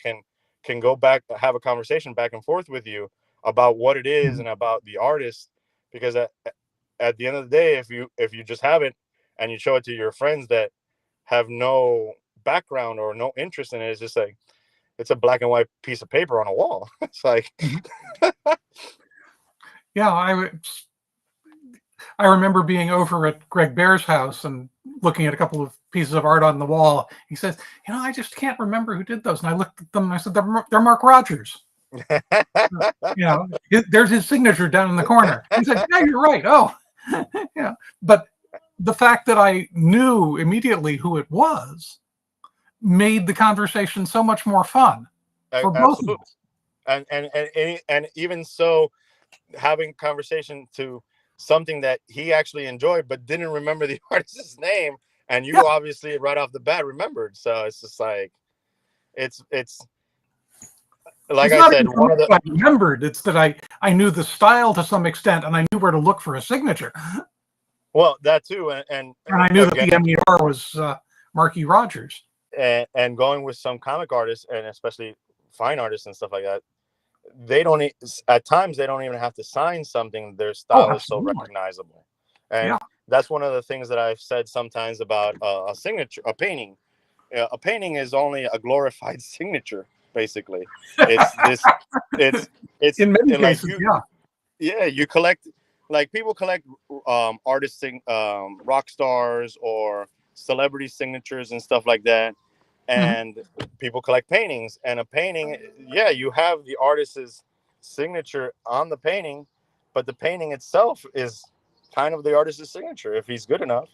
can go back, have a conversation back and forth with you about what it is Mm-hmm. and about the artist? Because at the end of the day, if you just have it and you show it to your friends that have no background or no interest in it, it's just like, it's a black and white piece of paper on a wall. It's like, Yeah, I remember being over at Greg Bear's house and looking at a couple of pieces of art on the wall. He says, I just can't remember who did those. And I looked at them and I said, they're Mark Rogers. There's his signature down in the corner. He said, yeah, you're right. Oh, yeah. But the fact that I knew immediately who it was made the conversation so much more fun for both of absolutely. us. And even so, having conversation to something that he actually enjoyed but didn't remember the artist's name, and you Yeah. obviously right off the bat remembered. So it's just like, it's like It's I not said, even one of the I remembered. It's that I knew the style to some extent, and I knew where to look for a signature. well, that too, and I knew again, that the MER was Marky Rogers. and going with some comic artists, and especially fine artists and stuff like that, they don't at times they don't even have to sign something. Their Oh, style is so absolutely. recognizable, and Yeah. that's one of the things that I've said sometimes about a signature, a painting. A painting is only a glorified signature, basically. It's this, it's In many like cases, you, yeah. yeah, you collect, like people collect artist rock stars or celebrity signatures and stuff like that, Mhm. and people collect paintings. And a painting, yeah, you have the artist's signature on the painting, but the painting itself is kind of the artist's signature if he's good enough.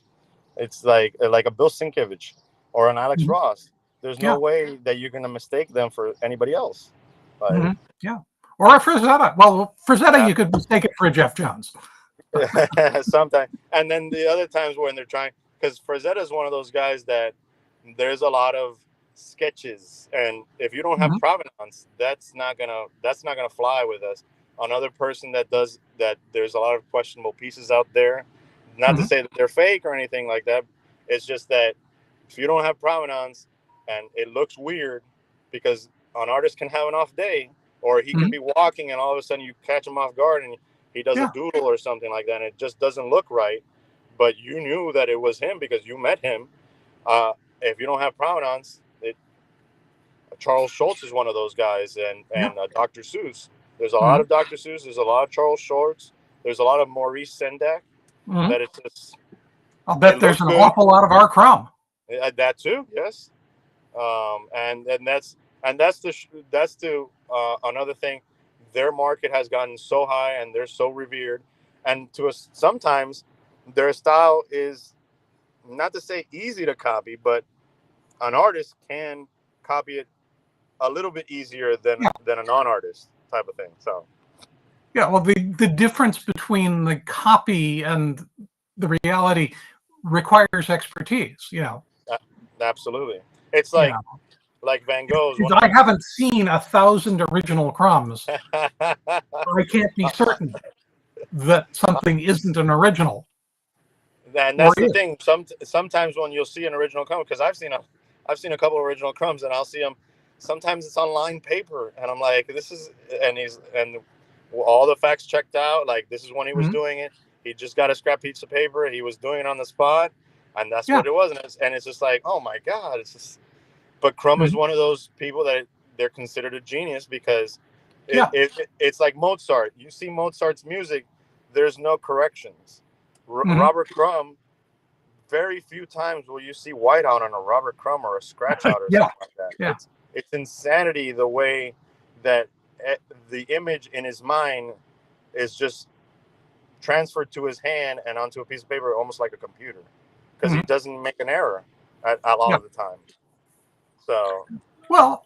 It's like a Bill Sienkiewicz or an Alex Mhm. Ross. There's no Yeah. way that you're gonna mistake them for anybody else. Like, Mhm. Yeah. Or a Frazetta. Well, Frazetta, uh, you could mistake it for a Jeff Jones. sometimes, and then the other times when they're trying, because Frazetta is one of those guys that there's a lot of sketches, and if you don't have Mhm. provenance, that's not gonna fly with us. Another person that does that, there's a lot of questionable pieces out there. Not to Mhm. say that they're fake or anything like that. It's just that if you don't have provenance and it looks weird, because an artist can have an off day, or he can Mhm. be walking and all of a sudden you catch him off guard and he does a Yeah. doodle or something like that, and it just doesn't look right. But you knew that it was him because you met him. If you don't have provenance, Charles Schultz is one of those guys, and Yeah. Dr. Seuss. There's a lot Mhm. of Dr. Seuss. There's a lot of Charles Schultz. There's a lot of Maurice Sendak. Mhm. That I'll it bet there's looks an good. awful lot of our Crumb. That too, yes. And that's another thing. Their market has gotten so high, and they're so revered, and to us sometimes their style is, not to say easy to copy, but an artist can copy it a little bit easier than Yeah. a non-artist type of thing. So Yeah. Well, the difference between the copy and the reality requires expertise. uh, absolutely, it's Yeah. like Van Gogh's If one of I haven't seen 1,000 original Crumbs, the. I can't be certain that something isn't an original And or that's the is. thing. Sometimes when you'll see an original crumb, because I've seen a couple of original crumbs, and I'll see them. Sometimes it's on lined paper, and I'm like, this is, and all the facts checked out. Like, this is when he was Mhm. doing it. He just got a scrap piece of paper. He was doing it on the spot, and that's Yeah. what it was. And it's just like, oh my god, it's just. But Crumb is Mhm. one of those people that they're considered a genius because Yeah. it's like Mozart. You see Mozart's music, there's no corrections. Mhm. Robert Crumb, very few times will you see whiteout on a Robert Crumb or a scratch out or Yeah. something like that. Yeah. It's insanity the way that the image in his mind is just transferred to his hand and onto a piece of paper, almost like a computer, because he Mhm. doesn't make an error a lot Yeah. of the time. So Well,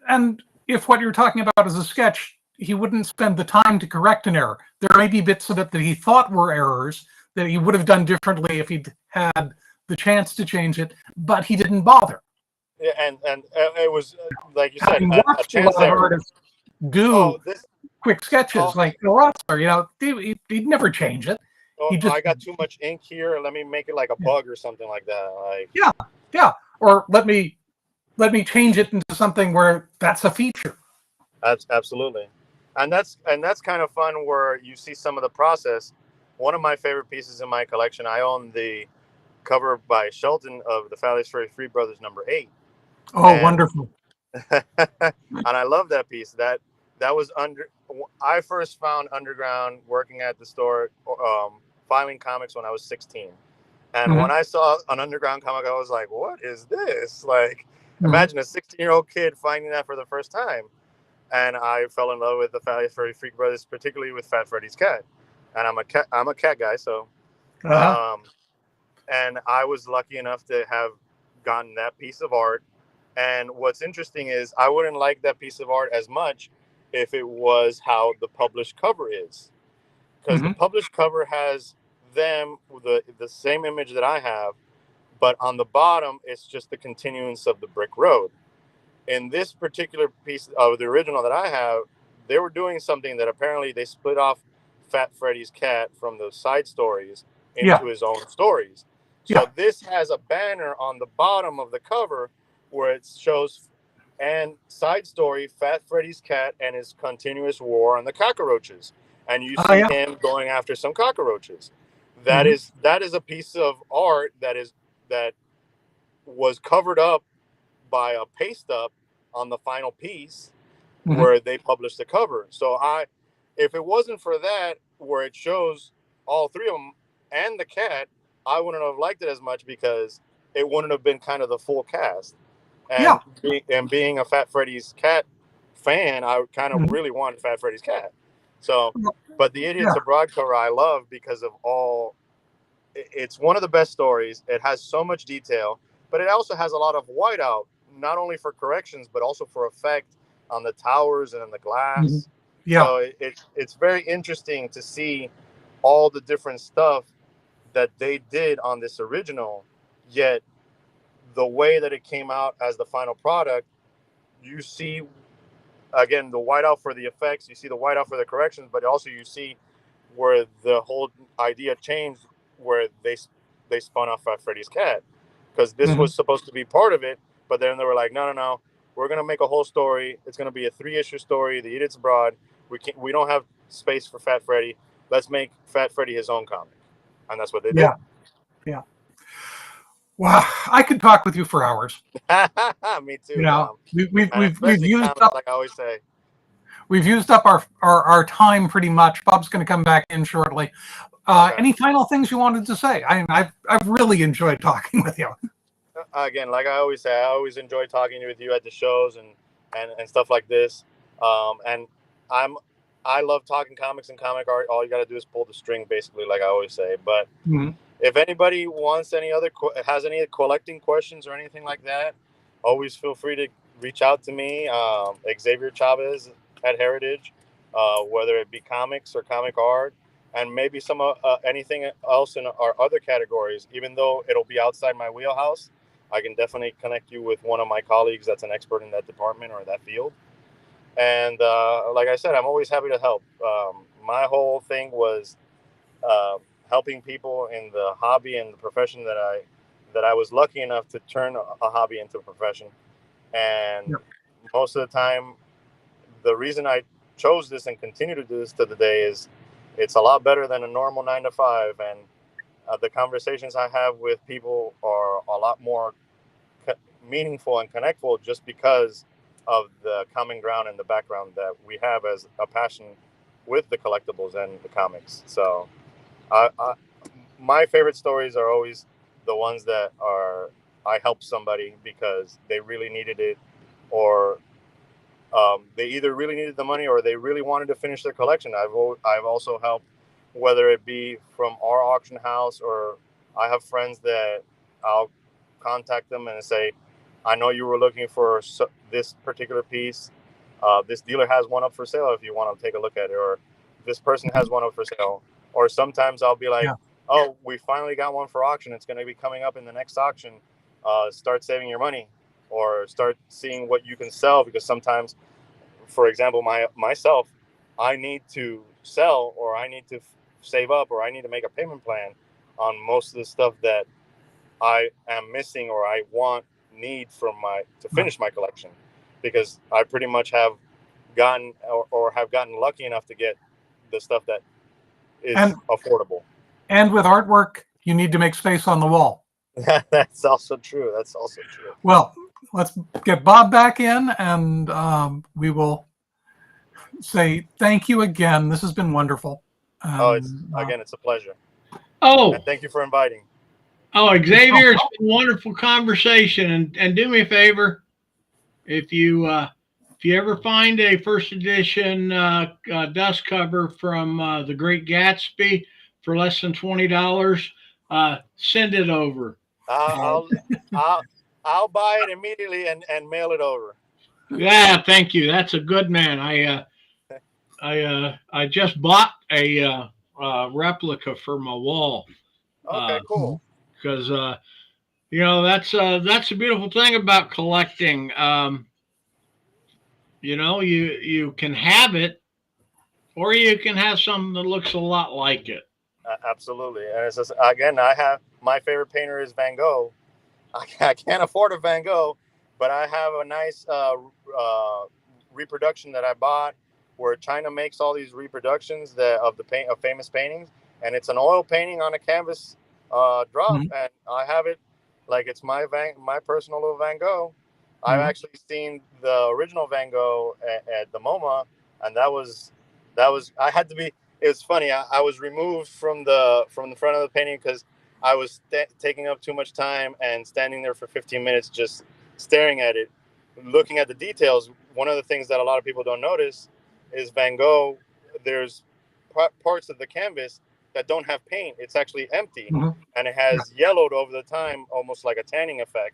and if what you're talking about is a sketch, he wouldn't spend the time to correct an error. There may be bits of it that he thought were errors that he would have done differently if he'd had the chance to change it, but he didn't bother. yeah, and it was like you said, Having a watched a chance lot of error. artists do Oh, this. quick sketches Oh, like Bill Rossler, he'd never change it. oh, He just, I got too much ink here. Let me make it like a yeah, bug or something like that. Like, yeah, yeah. Or let me change it into something where that's a feature. absolutely, and that's kind of fun where you see some of the process. One of my favorite pieces in my collection, I own the cover by Shelton of the Fabulous Free Brothers #8, Oh, and wonderful. and I love that piece. That was under. I first found Underground working at the store, filing comics when I was 16. And Hmm. when I saw an Underground comic, I was like, "What is this?" Like, Hmm. imagine a 16-year-old kid finding that for the first time. And I fell in love with the Furry Freak Brothers, particularly with Fat Freddy's cat. And I'm a cat guy, so Uh-huh. um, and I was lucky enough to have gotten that piece of art. And what's interesting is I wouldn't like that piece of art as much if it was how the published cover is, because the Hmm. published cover has them the same image that I have, but on the bottom it's just the continuance of the brick road. In this particular piece of the original that I have, they were doing something that apparently they split off Fat Freddy's cat from the side stories Yeah. into his own stories. Yeah. So this has a banner on the bottom of the cover where it shows And side story, Fat Freddy's cat and his continuous war on the cockroaches. And you Oh see yeah. him going after some cockroaches. Hmm. That is a piece of art that was covered up by a paste up on the final piece Hmm. where they published the cover. So if it wasn't for that, where it shows all three of them and the cat, I wouldn't have liked it as much because it wouldn't have been kind of the full cast. Yeah. And being a Fat Freddy's cat fan, I kind of Hmm. really wanted Fat Freddy's cat. So, but the Idiots Yeah. Abroad cover I love because of all. It's one of the best stories. It has so much detail, but it also has a lot of whiteout, not only for corrections but also for effect on the towers and the Hmm. glass. Yeah. So it's very interesting to see all the different stuff that they did on this original. Yet the way that it came out as the final product, you see again the whiteout for the effects, you see the whiteout for the corrections, but also you see where the whole idea changed, where they spun off Freddy's cat, because this Hmm. was supposed to be part of it, but then they were like, no, we're gonna make a whole story. It's gonna be a 3-issue story. The Idiots Abroad. We don't have space for Fat Freddy. Let's make Fat Freddy his own comic, and that's what they did. Yeah. Yeah. Wow. I could talk with you for hours. Me You too, know, Dom. we've And we've especially used comics, up like I always say. our time pretty much. Bob's going to come back in shortly. Okay. Any final things you wanted to say? I've really enjoyed talking with you. Again, like I always say, I always enjoy talking with you at the shows and stuff like this. And I'm I love talking comics and comic art. All you got to do is pull the string, basically, like I always say. But Mhm. if anybody wants has any collecting questions or anything like that, always feel free to reach out to me, Xavier Chavez at Heritage, whether it be comics or comic art, and maybe some anything else in our other categories. Even though it'll be outside my wheelhouse, I can definitely connect you with one of my colleagues that's an expert in that department or that field. And like I said, I'm always happy to help. My whole thing was uh, helping people in the hobby and the profession that I was lucky enough to turn a hobby into a profession. And Yep. most of the time, the reason I chose this and continue to do this to the day is it's a lot better than a normal 9 to 5. And the conversations I have with people are a lot more co- meaningful and connectful just because of the common ground and the background that we have as a passion with the collectibles and the comics. So I my favorite stories are always the ones that are I helped somebody because they really needed it, or they either really needed the money or they really wanted to finish their collection. I've also helped, whether it be from our auction house or I have friends that I'll contact them and say, I know you were looking for this particular piece. This dealer has one up for sale if you want to take a look at it, or this person has one up for sale. Or sometimes I'll be like, Yeah. oh, we finally got one for auction. It's going to be coming up in the next auction. Start saving your money or start seeing what you can sell, because sometimes, for example, myself, I need to sell or I need to save up or I need to make a payment plan on most of the stuff that I am missing or I need from my to Right. finish my collection, because I pretty much have gotten or have gotten lucky enough to get the stuff that And is affordable. with artwork, you need to make space on the wall. That's also true. That's also true. Well, let's get Bob back in, and we will say thank you again. This has been wonderful. Oh, it's And again, it's a pleasure, and Oh, thank you for inviting. oh, you're so Xavier, it's welcome. been a wonderful conversation. And do me a favor, if you ever find a first edition dust cover from The Great Gatsby for less than $20, send it over. I'll Uh, I'll I'll, I'll buy it immediately and mail it over. yeah, thank you. That's a good man. I just bought a replica for my wall Okay, cool. because that's a beautiful thing about collecting. You can have it, or you can have something that looks a lot like it. Absolutely, and it's just, again, I have my favorite painter is Van Gogh. I can't afford a Van Gogh, but I have a nice reproduction that I bought where China makes all these reproductions of famous paintings, and it's an oil painting on a canvas drop, and I have it like it's my personal little Van Gogh. I've actually seen the original Van Gogh at the MoMA, and that was I had to be. It was funny. I was removed from the front of the painting because I was taking up too much time and standing there for 15 minutes just staring at it, looking at the details. One of the things that a lot of people don't notice is Van Gogh. There's parts of the canvas that don't have paint. It's actually empty, and it has yellowed over the time, almost like a tanning effect.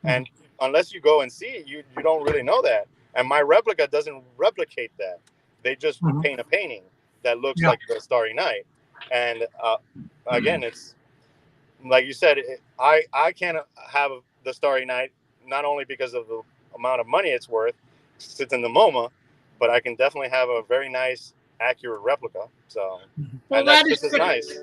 And unless you go and see it, you don't really know that. And my replica doesn't replicate that. They just paint a painting that looks like the Starry Night. And again, it's like you said, I can't have the Starry Night, not only because of the amount of money it's worth, sits in the MoMA, but I can definitely have a very nice, accurate replica. So, well, and that's just as nice.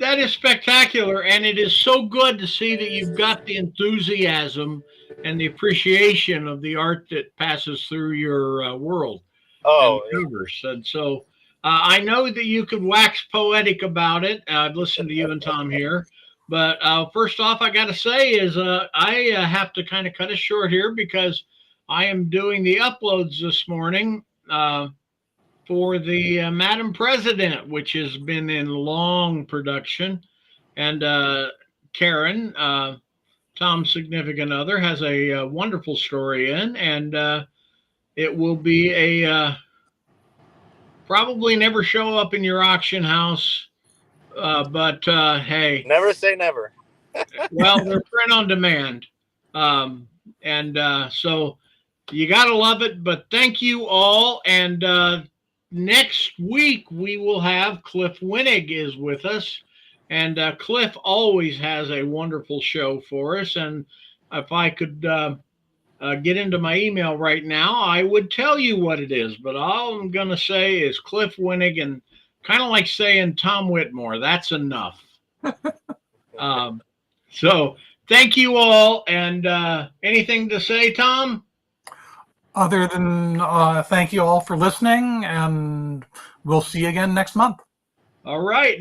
That is spectacular, and it is so good to see that you've got the enthusiasm and the appreciation of the art that passes through your world. Oh, and covers. And so I know that you could wax poetic about it. I've listened to you and Tom here. But first off, I got to say is I have to kind of cut it short here because I am doing the uploads this morning for the Madam President, which has been in long production. And Karen, Tom's significant other, has a wonderful story in. And it will be a probably never show up in your auction house. But hey. Never say never. Well, they're print on demand. So you got to love it. But thank you all. And next week, we will have Cliff Winnig is with us. And Cliff always has a wonderful show for us. And if I could get into my email right now, I would tell you what it is. But all I'm going to say is Cliff Winnig, and kind of like saying Tom Whitmore. That's enough. So thank you all. And anything to say, Tom? Other than thank you all for listening, and we'll see you again next month. All right.